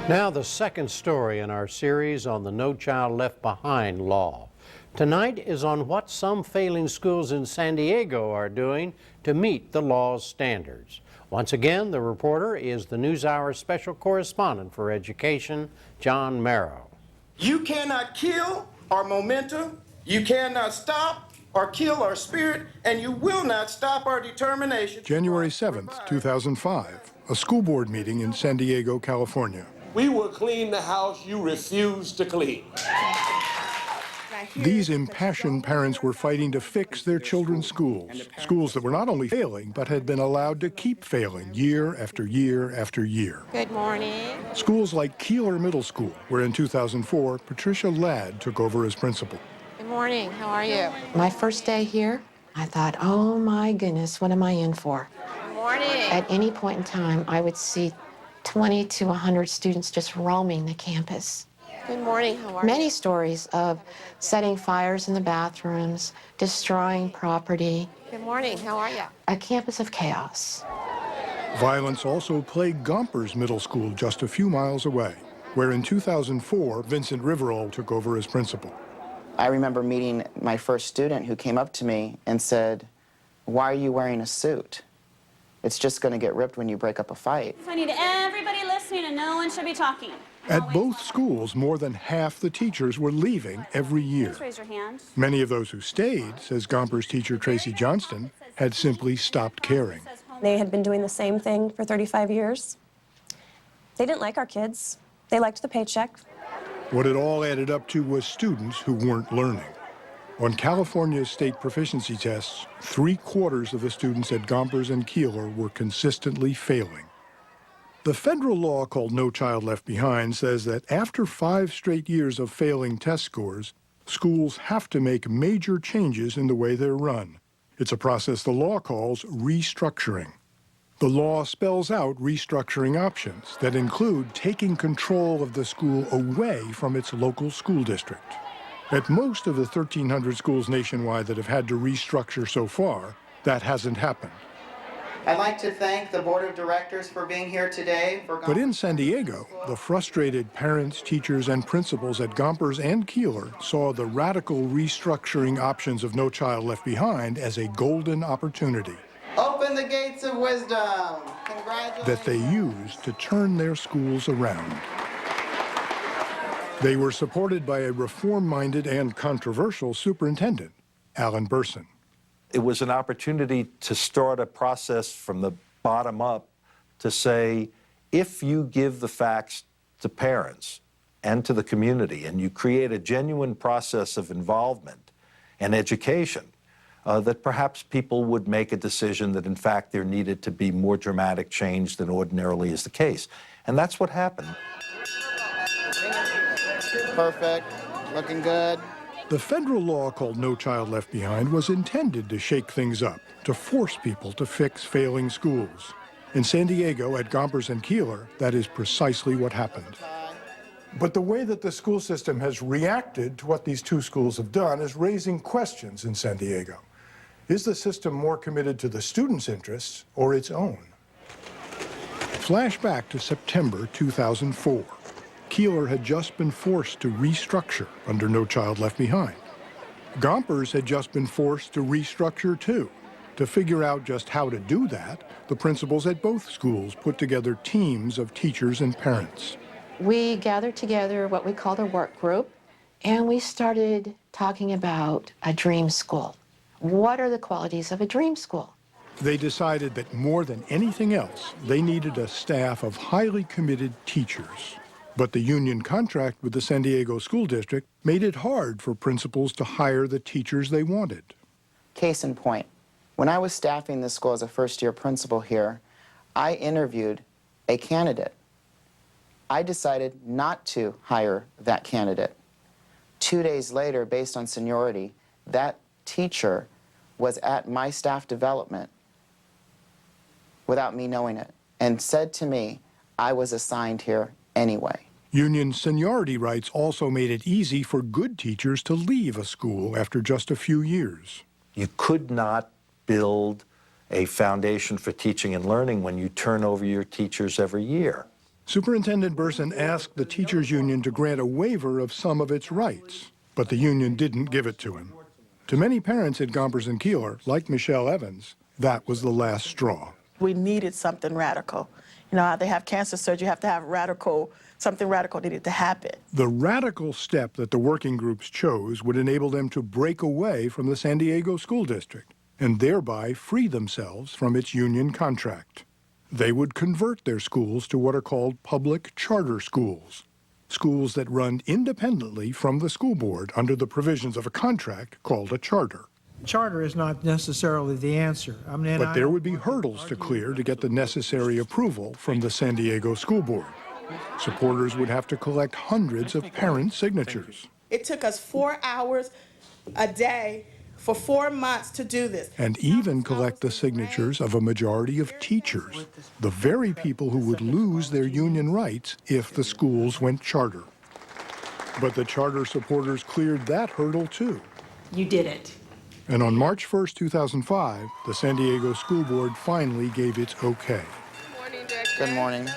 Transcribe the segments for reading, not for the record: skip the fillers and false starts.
Now the second story in our series on the No Child Left Behind law. Tonight is on what some failing schools in San Diego are doing to meet the law's standards. Once again, the reporter is the NewsHour special correspondent for education, John Merrow. You cannot kill our momentum, you cannot stop or kill our spirit, and you will not stop our determination. January 7th, 2005, a school board meeting in San Diego, California. We will clean the house you refuse to clean. These impassioned parents were fighting to fix their children's schools, schools that were not only failing, but had been allowed to keep failing year after year after year. Good morning. Schools like Keeler Middle School, where in 2004, Patricia Ladd took over as principal. Good morning. How are you? My first day here, I thought, oh my goodness, what am I in for? Good morning. At any point in time, I would see 20 to 100 students just roaming the campus. Good morning. How are you? Many stories of setting fires in the bathrooms, destroying property. Good morning. How are you? A campus of chaos. Violence also plagued Gompers Middle School just a few miles away, where in 2004, Vincent RIVEROLL took over as principal. I remember meeting my first student who came up to me and said, "Why are you wearing a suit? It's just going to get ripped when you break up a fight." I need everybody listening and no one should be talking. At both schools, more than half the teachers were leaving every year. Please raise your hand. Many of those who stayed, says Gompers teacher TRACY JOHNSTON, had simply stopped caring. They had been doing the same thing for 35 years. They didn't like our kids. They liked the paycheck. What it all added up to was students who weren't learning. On California's state proficiency tests, 3/4 of the students at Gompers and Keeler were consistently failing. The federal law called No Child Left Behind says that after 5 straight years of failing test scores, schools have to make major changes in the way they're run. It's a process the law calls restructuring. The law spells out restructuring options that include taking control of the school away from its local school district. At most of the 1,300 schools nationwide that have had to restructure so far, that hasn't happened. I'd like to thank the board of directors for being here today. But in San Diego, the frustrated parents, teachers, and principals at Gompers and Keeler saw the radical restructuring options of No Child Left Behind as a golden opportunity. Open the gates of wisdom. Congratulations. That they used to turn their schools around. They were supported by a reform-minded and controversial superintendent, BERSIN. It was an opportunity to start a process from the bottom up to say, if you give the facts to parents and to the community and you create a genuine process of involvement and education, that perhaps people would make a decision that in fact there needed to be more dramatic change than ordinarily is the case. And that's what happened. Perfect. Looking good. The federal law called No Child Left Behind was intended to shake things up, to force people to fix failing schools. In San Diego, at Gompers and Keeler, that is precisely what happened. But the way that the school system has reacted to what these two schools have done is raising questions in San Diego. Is the system more committed to the students' interests or its own? Flashback to September 2004. Keeler had just been forced to restructure under No Child Left Behind. Gompers had just been forced to restructure too. To figure out just how to do that, the principals at both schools put together teams of teachers and parents. We gathered together what we called a work group, and we started talking about a dream school. What are the qualities of a dream school? They decided that more than anything else, they needed a staff of highly committed teachers. But the union contract with the San Diego School District made it hard for principals to hire the teachers they wanted. Case in point, when I was staffing this school as a first-year principal here, I interviewed a candidate. I decided not to hire that candidate. 2 days later, based on seniority, that teacher was at my staff development without me knowing it and said to me, I was assigned here anyway. Union seniority rights also made it easy for good teachers to leave a school after just a few years. You could not build a foundation for teaching and learning when you turn over your teachers every year. Superintendent BERSIN asked the teachers' union to grant a waiver of some of its rights, but the union didn't give it to him. To many parents at Gompers and Keeler, like Michelle Evans, that was the last straw. We needed something radical. You know how they have cancer surgery, you have to have something radical needed to happen. The radical step that the working groups chose would enable them to break away from the San Diego School District and thereby free themselves from its union contract. They would convert their schools to what are called public charter schools, schools that run independently from the school board under the provisions of a contract called a charter. Charter is not necessarily the answer. But there would be hurdles to clear to get the necessary approval from the San Diego School Board. Supporters would have to collect hundreds of parent signatures. It took us 4 hours a day for 4 months to do this. And even collect the signatures of a majority of teachers, the very people who would lose their union rights if the schools went charter. But the charter supporters cleared that hurdle too. You did it. And on March 1st, 2005, the San Diego School Board finally gave its okay. Good morning.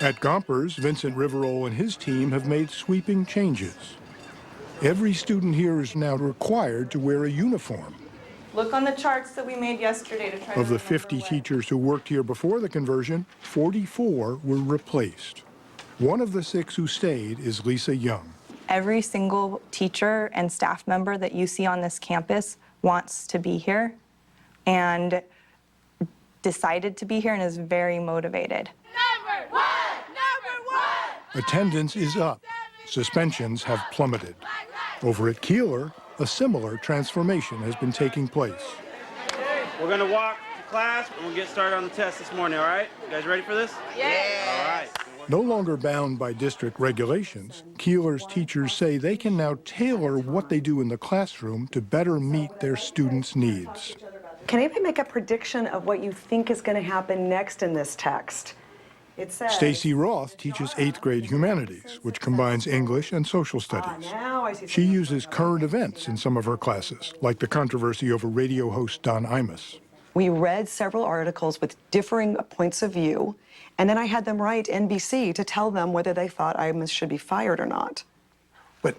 At Gompers, Vincent Riveroll and his team have made sweeping changes. Every student here is now required to wear a uniform. Look on the charts that we made yesterday to try to Of the 50 teachers who worked here before the conversion, 44 were replaced. One of the 6 who stayed is Lisa Young. Every single teacher and staff member that you see on this campus wants to be here and decided to be here and is very motivated. Number one! Attendance is up. Suspensions have plummeted. Over at Keeler, a similar transformation has been taking place. We're going to walk to class and we'll get started on the test this morning, all right? You guys ready for this? Yes. All right. No longer bound by district regulations, Keeler's teachers say they can now tailor what they do in the classroom to better meet their students' needs. Can anybody make a prediction of what you think is going to happen next in this text? It says, Stacy Roth teaches 8th grade humanities, which combines English and social studies. She uses current events in some of her classes, like the controversy over radio host Don Imus. We read several articles with differing points of view, and then I had them write NBC to tell them whether they thought Imus should be fired or not. But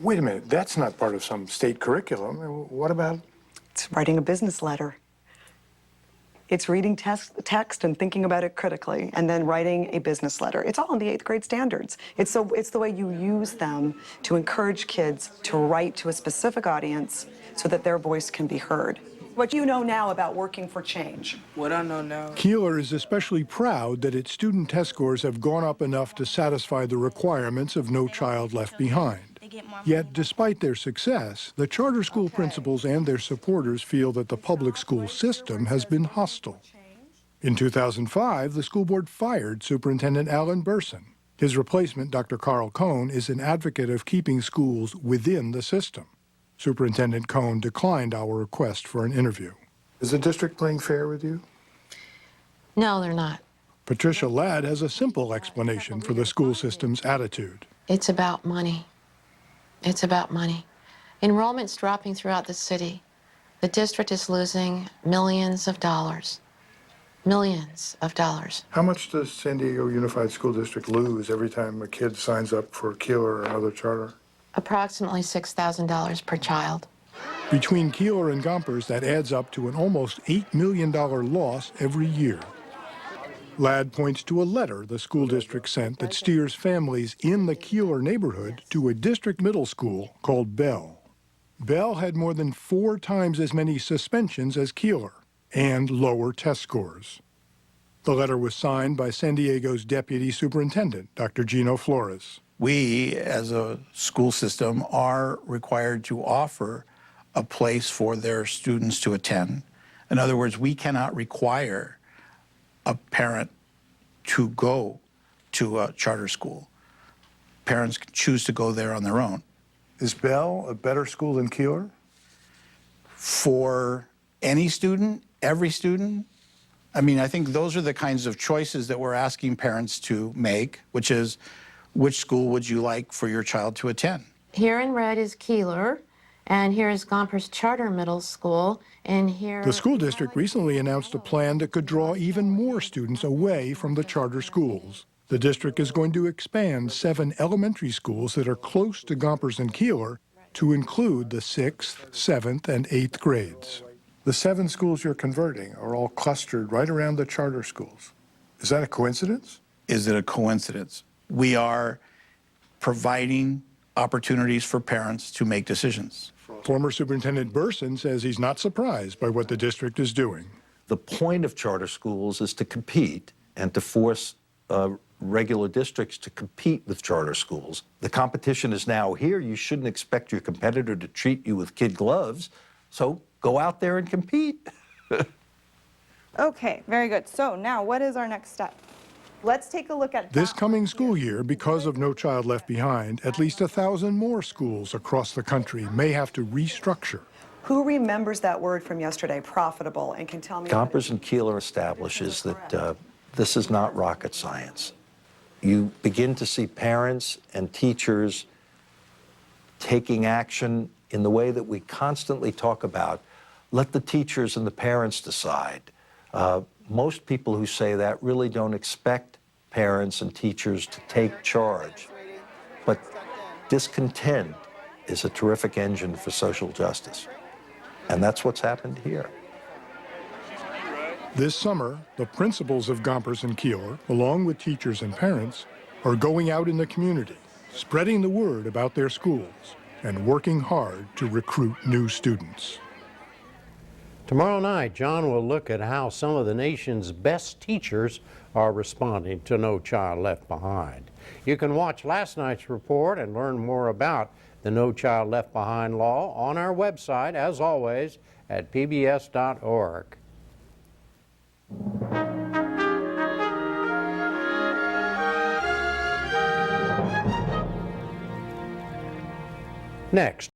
wait a minute, that's not part of some state curriculum. What about? It's writing a business letter. It's reading text and thinking about it critically, and then writing a business letter. It's all in the 8th grade standards. It's the way you use them to encourage kids to write to a specific audience so that their voice can be heard. What you know now about working for change. What I know now. Keeler is especially proud that its student test scores have gone up enough to satisfy the requirements of No Child Left Behind. Yet, despite their success, the charter school principals and their supporters feel that the public school system has been hostile. In 2005, the school board fired Superintendent Alan BERSIN. His replacement, Dr. Carl Cohn, is an advocate of keeping schools within the system. Superintendent Cohn declined our request for an interview. Is the district playing fair with you? No, they're not. Patricia Ladd has a simple explanation for the school system's attitude. It's about money. It's about money. Enrollment's dropping throughout the city. The district is losing millions of dollars. Millions of dollars. How much does San Diego Unified School District lose every time a kid signs up for Keeler or another charter? Approximately $6,000 per child. Between Keeler and Gompers, that adds up to an almost $8 million loss every year. Ladd points to a letter the school district sent that steers families in the Keeler neighborhood to a district middle school called Bell. Bell had more than 4 times as many suspensions as Keeler and lower test scores. The letter was signed by San Diego's deputy superintendent, Dr. GENO FLORES. We, as a school system, are required to offer a place for their students to attend. In other words, we cannot require a parent to go to a charter school. Parents can choose to go there on their own. Is Bell a better school than Keeler? For any student, every student, I mean, I think those are the kinds of choices that we're asking parents to make, which is, which school would you like for your child to attend? Here in red is Keeler, and here is Gompers Charter Middle School, and here... The school district recently announced a plan that could draw even more students away from the charter schools. The district is going to expand 7 elementary schools that are close to Gompers and Keeler to include the 6th, 7th, and 8th grades. The 7 schools you're converting are all clustered right around the charter schools. Is that a coincidence? Is it a coincidence? We are providing opportunities for parents to make decisions. Former Superintendent BERSIN says he's not surprised by what the district is doing. The point of charter schools is to compete and to force regular districts to compete with charter schools. The competition is now here. You shouldn't expect your competitor to treat you with kid gloves, so go out there and compete. Okay, very good. So now what is our next step? Let's take a look at This coming school year, because of No Child Left Behind, at least 1,000 more schools across the country may have to restructure. Who remembers that word from yesterday, profitable, and can tell me... Gompers and Keeler establishes that this is not rocket science. You begin to see parents and teachers taking action in the way that we constantly talk about. Let the teachers and the parents decide. Most people who say that really don't expect parents and teachers to take charge. But discontent is a terrific engine for social justice. And that's what's happened here. This summer, the principals of Gompers and Keeler, along with teachers and parents, are going out in the community, spreading the word about their schools, and working hard to recruit new students. Tomorrow night, John will look at how some of the nation's best teachers are responding to No Child Left Behind. You can watch last night's report and learn more about the No Child Left Behind law on our website, as always, at pbs.org. Next.